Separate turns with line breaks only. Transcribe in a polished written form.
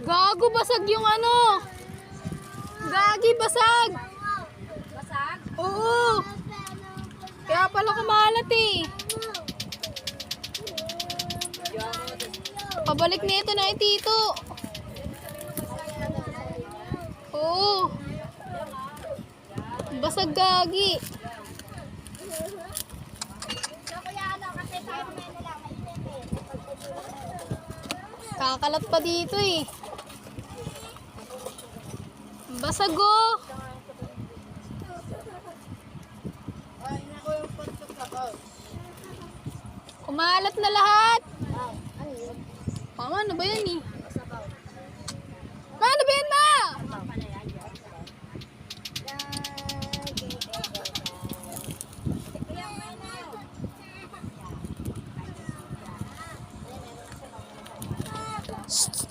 Gago, basag yung ano. Gagi, basag.
Basag?
Oo. Kaya pala kumalat eh. Pabalik nito na tito. Oo. Basag gagi. Kakalat pa dito eh. Basag oh. Kumalat na lahat. Mama, ano ba yan eh? Ma, ano ba yan, ma? Shh.